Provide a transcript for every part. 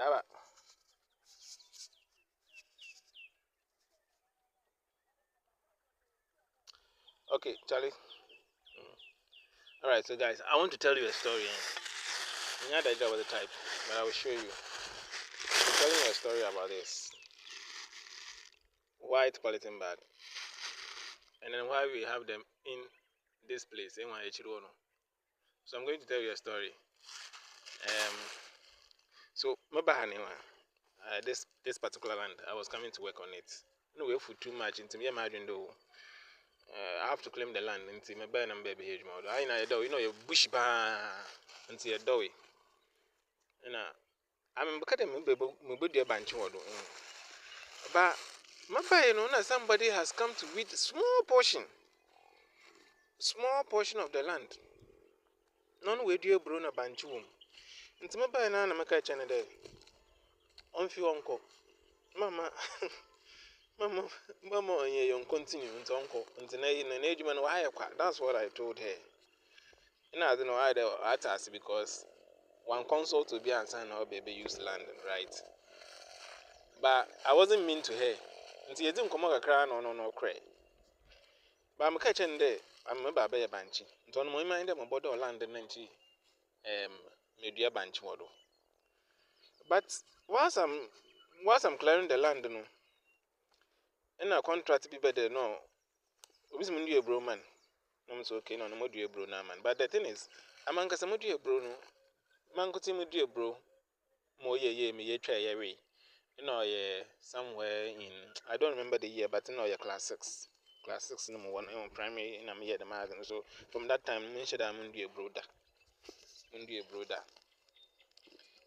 Yeah. Okay, Charlie. All right, so guys, I want to tell you a story. Not that I was the type, but I will show you. I'm telling you a story about this white polythene bag, and then why we have them in this place in Waichirono. So I'm going to tell you a story. Um, so this particular land, I was coming to work on it. No way for too much into me. Imagine though. I have to claim the land into my burn and baby age mode. I know, you know, your bush bar into your doughy. And I'm a baby bunch word. But my you know, somebody has come to read small portion of the land. None way dear Bruno Banchum. Into my by now, I'm a catch any day. On few uncle. Mamma, Mamma, you continue into uncle, until an age man wire quack. That's what I told her. And I don't know either at us because one console to be assigned or baby used land, right? But I wasn't mean to her. Until you didn't come out a crown or no cray. But I'm catching there. I'm a baby banchi. Don't mind them about the land and she media banch model. But whilst I'm clearing the land, no, and I contract people there, no, obviously, I'm a bro man. I'm so okay, no, I'm a bro now, man. But the thing is, I'm a bro, no, man, could see me, bro, more me, try, you know, somewhere in, I don't remember the year, but you know, class 6. Class 6, number 1, primary, and I'm here the magazine. So from that time, I mentioned I'm a brother.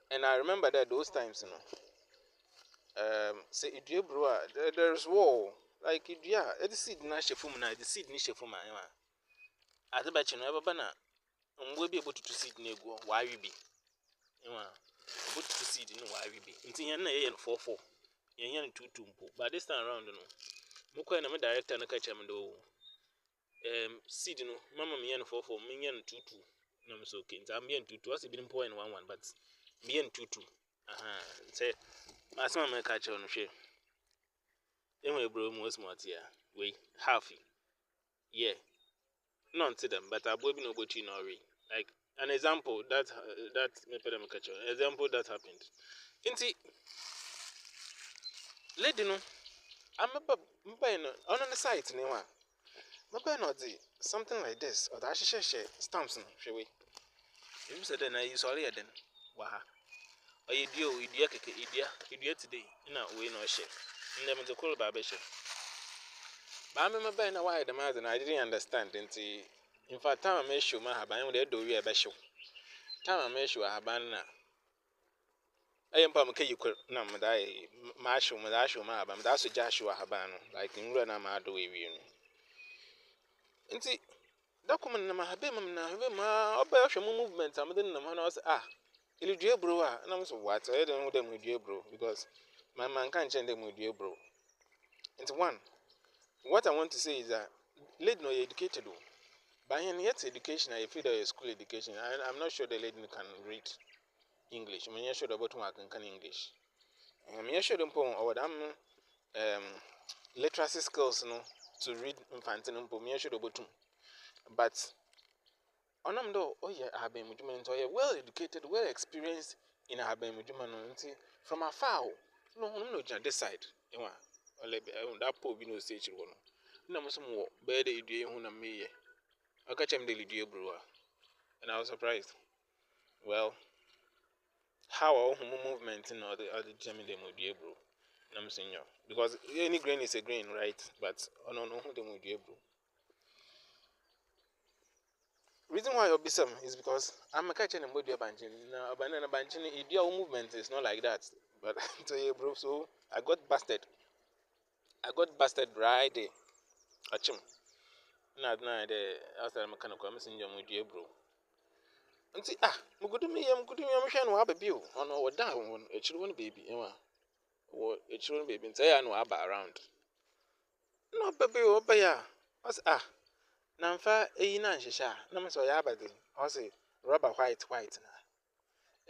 And I remember that those times, you know, say it you bro, there's war. Like it, yeah, it's seed nashe for me, the seed nishe for my at the batch, never banner, and we'll be able to seed nego, why we be. You know, good to seed in why we be. Until you're 4-4, you're 2-2. But this time around, you know, Moko and I'm a director and a catch him do. Seed, you know, Mamma me and 4-4, me and 2-2. No, I'm so keen. I'm being 2-2. What's it been point 1-1, but me and 2-2. Say, my son may catch on the share. Anyway, bro, most more here. Wait, half. Yeah, none to them, but I will be no go to Nori. Like an example that me put them catch on. Example that happened. Inti, lady no, I'm a buying on the site, no one. My buying not something like this, or that share stamps, shall we? You said then I use all then. Waha. Or you do, idia today, in a way no share. And them to call barbershop. But I remember buying a wide amount and I didn't understand until, in fact, time I made sure my habang they do we a basho. Time I made sure I have I am Pamaka, you could not die, Marshall, Madasho, Mabam, that's a Joshua Habano, like in Rana do we. And see, document number Habim, Operation movement, I'm within the manos. You dear bro, and I'm so what I don't know them with dear bro, because my man can't change them with dear bro. It's one. What I want to say is that lady no educated. By any yet education, I feel a school education. I'm not sure the lady can read English. I mean, you should about one can English. I mean, you should impose or literacy skills, no, to read infantile impose. Me should about but on them though, oh yeah, I have been well educated, well experienced in a have from afar. No, just this side. You know, that poor no stage one. No, some more better you who me. I catch him daily dear brewer, and I was surprised. Well, how our movement in other German demo dear bro. I'm saying because any grain is a grain, right? But I don't know who them dear bro. Reason why you're some is because I'm a catching a modia banking. Now, banana banking, ideal movement is not like that. But I tell you, bro, so I got busted. Right there. Achim. Not now, after I'm a kind of commission, your dear bro. And see, I'm good to me, I'm sure no have a bill. On our down, a children baby, or a children baby, and say I know about around. No, baby, oh, ya. What's Namfa, shisha, Namas or yabadi. I say rubber white,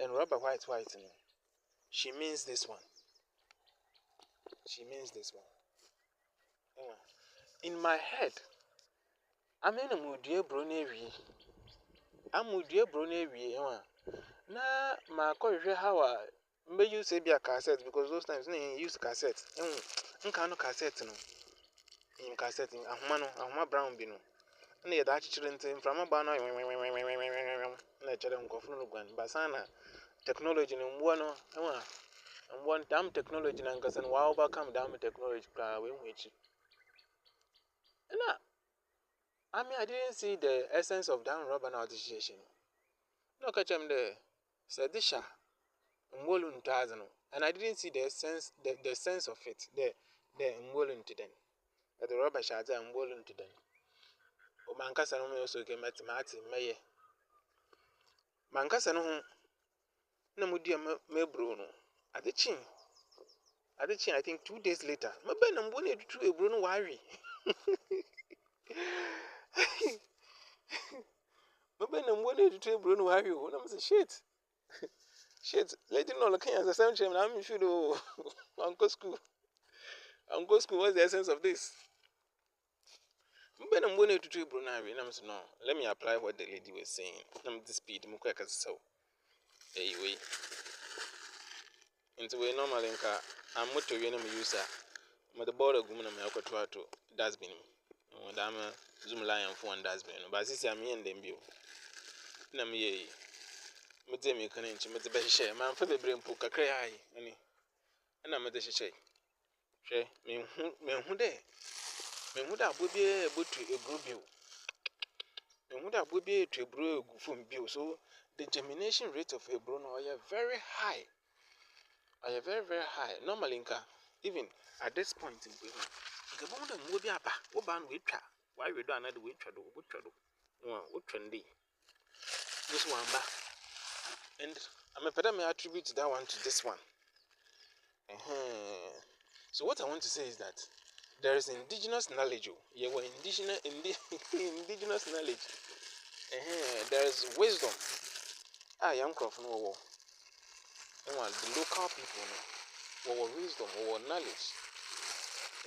and rubber white. she means this one. She means this one. In my head, I'm in a moody brunery. I'm moody brunery. Na ma kɔhwehwɛ how a mbɛyi say be a cassette because those times na use cassette. Nka no cassette no. In cassette ahoma brown bi no. Na yɛ da akyere nti mframa ba no na kyerɛ nkɔfo no gwan basana technology no mbo no mbo dam technology na nkasa no wa overcome dam technology pra we hu echi. Na I mean I didn't see the essence of down rubber now association. No catch them there. Said this and I didn't see the sense of it. The mwolun to them. The rubber shards are mwolun to them. O mankasa no also came at Martin Maye. Mankasa no no mudia me bruno. At the chin, I think 2 days later. My ben and bonnet to a bruno wiry. My ben and bonnet to a bruno wiry. When I'm shit. Shit, letting all the Kenyans the same time. I'm sure do Uncle School. Uncle School, what's the essence of this? When I'm going to do Brunei, no, let me apply what the lady was saying. I'm the speed, I'm quick as so. Anyway, into a normal inca, I'm what to user. But the board of woman, I'm going to dustbin. When I'm a zoom lion for one dustbin, but this is me and them view. Namie. Mutemi kanenchi mutebe share man for the brain poker cry and I'm at the share. She me who there. Me who that would be able to a brew bill. Me who that would be able to brew from bill. So the germination rate of a bruno are very high. Are very, very high. Normally, even at this point in the game, the bond will be up. What band we try? Why we do another way to do? What trendy? This one back. And I'm a better may attribute that one to this one. So what I want to say is that there is indigenous knowledge. Yeah, we're indigenous knowledge. There is wisdom. I am from war. The local people know wisdom or knowledge.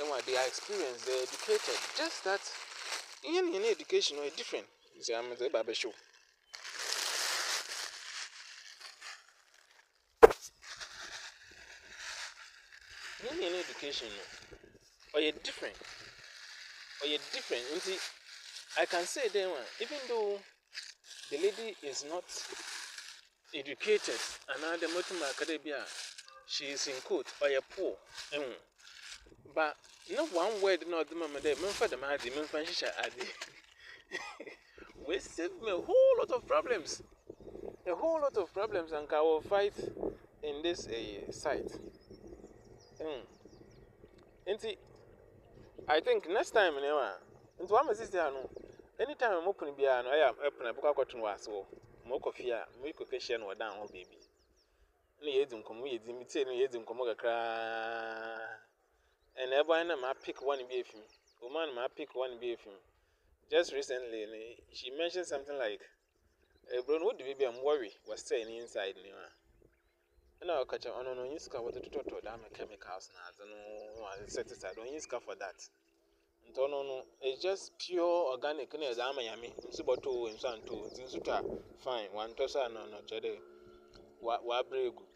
And what they are experienced, they're educated. Just that in education are different. You see, I'm at the barber show. In education, or you're different. You see, I can say then, even though the lady is not educated, and the Motum Academia, she is in court, or you're poor. But not one word, not the moment, the for the Mahdi, Memphis, we save me a whole lot of problems. And I will fight in this site. I think next time, into one sister, anytime I'm opening beer, I am open a book of cotton was so. More fear, make occasion or down, baby. Needing come with him, imitating Comoga cry. And everyone I pick one beef him. Woman, I pick one beef him. Just recently, she mentioned something like a brown wood baby and worry was staying inside near. And I'll catch on you scar with the total damn chemicals now. No, set aside, don't use for that. No, it's just pure organic. As I'm Miami, Suboto and San too. Zinsuta, fine. One tosa no jade. Wabregu.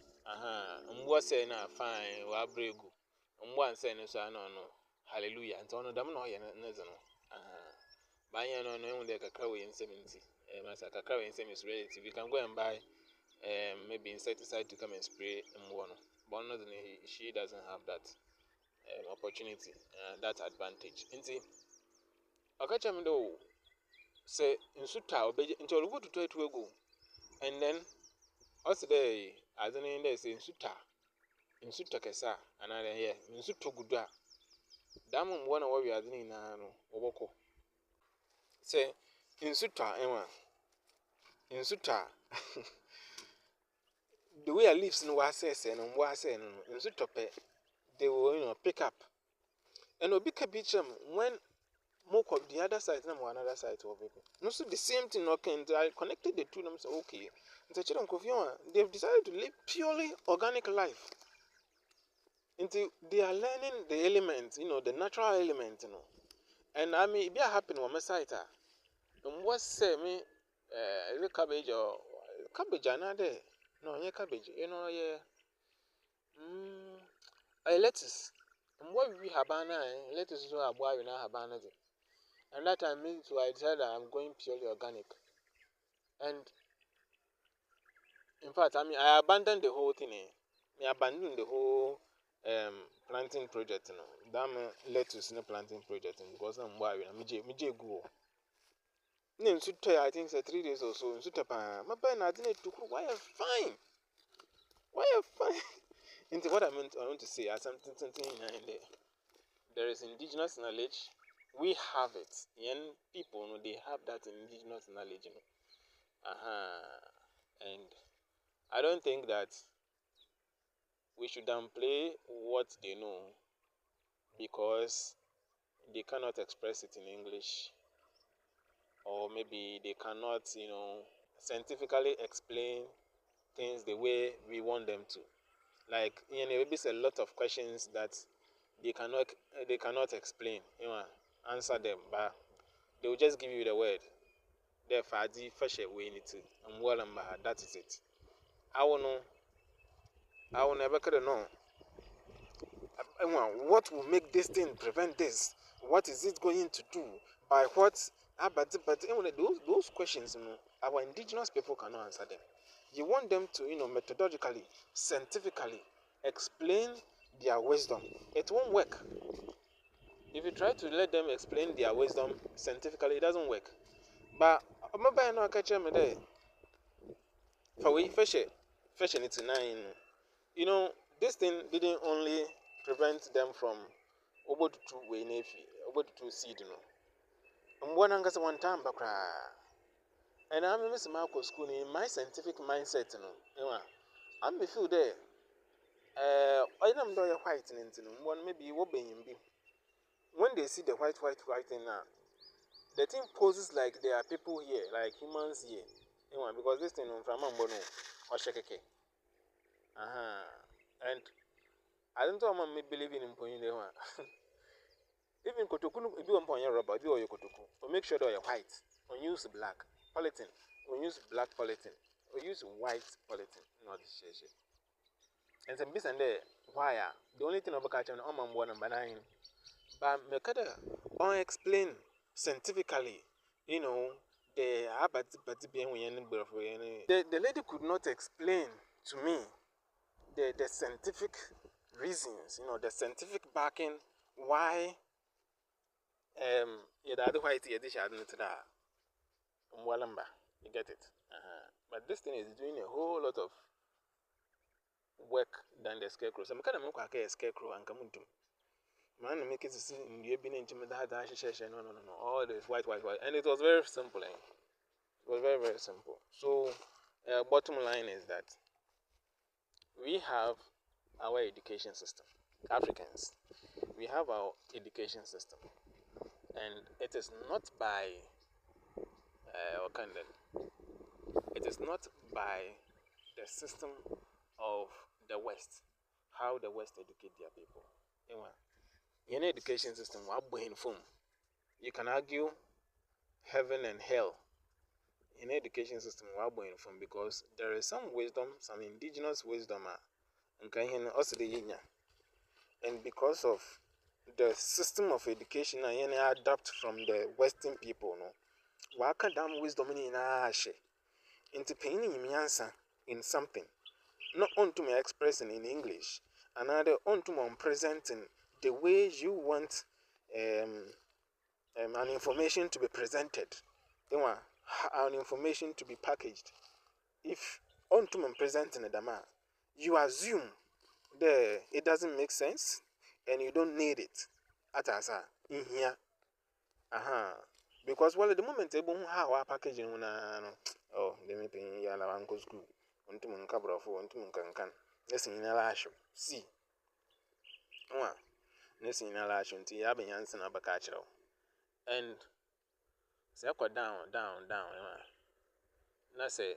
Mwa say na fine. Wabregu. Mwa say no. Hallelujah. And so no damn no yazano. Buy no like a crow in 70. Master Kakao in 70 is relative. You can go and buy maybe insecticide to come and spray one. But not she doesn't have that opportunity, that advantage. I catch him though. Say in Suta, until we go to try to go, and then also day as an end say in Suta Kesa, and I hear in Suta Guda. Damn one of we are doing now, Oboko. Say in Suta, Emma in Suta. The way I live in Wasses and Wassen in Sutope, they will pick up. And will be a when more of the other side, no another side of people. No, so the same thing. Okay, I connected the two. I'm so okay. They've decided to live purely organic life. They are learning the elements, the natural element, And I mean, it be happen on my site. What say me, the cabbage or cabbage another? No, yeah, cabbage. Yeah. A lettuce. What we have lettuce is what we now have banana. And that time means so I decided I'm going purely organic. And in fact, I abandoned the whole thing. I abandoned the whole planting project. Damn lettuce no planting project because I'm worried. I'm go. Then I think 3 days or so. My pen I didn't to why I'm fine. Why I'm fine. Into what I want to say, something in there. There is indigenous knowledge. We have it. Young people, they have that indigenous knowledge. And I don't think that we should downplay what they know because they cannot express it in English, or maybe they cannot, scientifically explain things the way we want them to. Like, maybe it's a lot of questions that they cannot explain, answer them, but they will just give you the word. Therefore, I fresh way it. And well, that is it. I will never know. What will make this thing prevent this? What is it going to do? By what? But those questions, our indigenous people cannot answer them. You want them to, methodologically, scientifically explain their wisdom. It won't work. If you try to let them explain their wisdom scientifically, it doesn't work. But I'm not catch them there. For we fashion it nine. This thing didn't only prevent them from obotutu seed one angasa one time bakra. And I'm Miss Marco school in my scientific mindset I'm be feel there. I don't know white in one maybe what be when they see the white thing now, the thing poses like there are people here, like humans here. Because this thing from Ambono or Shekeke. And I don't know me believing in Poyine. Even Kotoku, if you want Ponya rubber, do your Kotoku. Or make sure that you're white. Or use black polythene. Or use black polythene. Or use white polythene. Not the shade. And some bits and there, wire. The only thing about catching on one number 9. But Mekada or explain scientifically, the the lady could not explain to me the scientific reasons, the scientific backing why the other white edition you get it. But this thing is doing a whole lot of work than the scarecrow. So I'm kind of make a scarecrow and come to man make it see you been into that no. All this white. And it was very simple. It was very, very simple. So bottom line is that we have our education system. Africans, we have our education system. And it is not by it is not by the system of the West, how the West educate their people. In education system, you can argue heaven and hell. In education system, because there is some wisdom, some indigenous wisdom, and because of the system of education and adapt from the Western people, waka dam wisdom in ashe into painting me answer in something, not onto me expressing in English, another onto me presenting the way you want an information to be presented, an information to be packaged. If onto me presenting a dama, you assume it doesn't make sense and you don't need it at asa in here. Because at the moment how our packaging oh let me pay yala uncle school onto munkabra for onto munkan listen in a lash see listen in a lash until you have a yansen abacachero and say down na say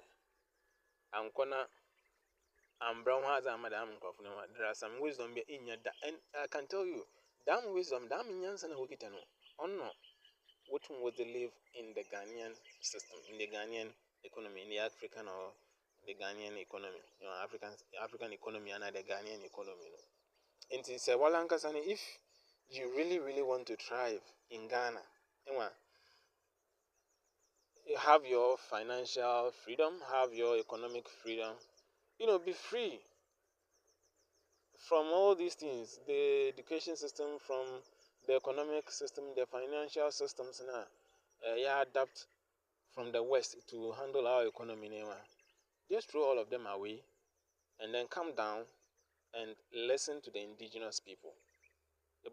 ankona brown has a madam crofno. There are some wisdom in your and I can tell you, damn wisdom, damn yans and wikitano. Oh no, which one would they live in the Ghanaian system, in the Ghanaian economy, in the African or the Ghanaian economy, African economy and the Ghanaian economy. And it's a Walankasani, if you really want to thrive in Ghana, you have your financial freedom, have your economic freedom, be free from all these things, the education system, from the economic system, the financial systems, adapt from the West to handle our economy. Just throw all of them away and then come down and listen to the indigenous people. It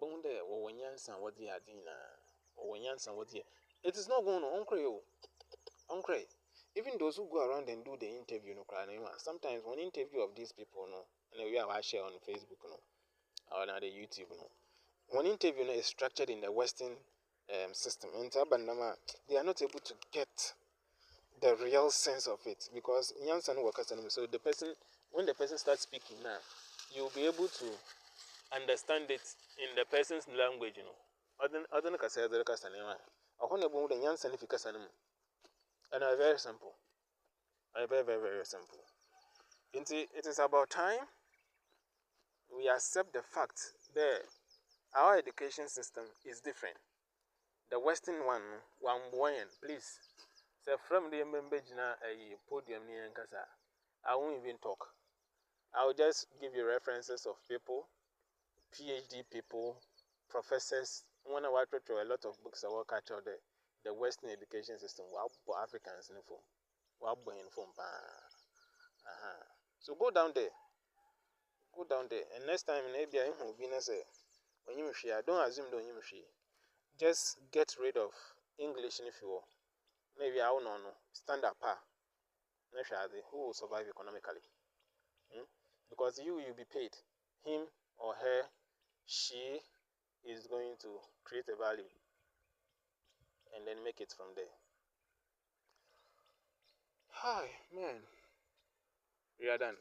is not going on. Even those who go around and do the interview, sometimes one interview of these people, and we have share on Facebook, or on the YouTube, one interview is structured in the Western system, and they are not able to get the real sense of it because so the person, when the person starts speaking now, you'll be able to understand it in the person's language, Other and are very simple. Very simple. It is about time we accept the fact that our education system is different. The Western one boy, please. So from the Mbejina a podium near Nkasa, I won't even talk. I'll just give you references of people, PhD people, professors. When I write a lot of books, I work at the Western education system. For Africans, so go down there. And next time, maybe I will be say, when you share, don't assume don't you share. Just get rid of English if you will. Maybe I will know. Stand up, who will survive economically. Because you'll be paid. Him or her, she is going to create a value and then make it from there. Hi, man. We are done.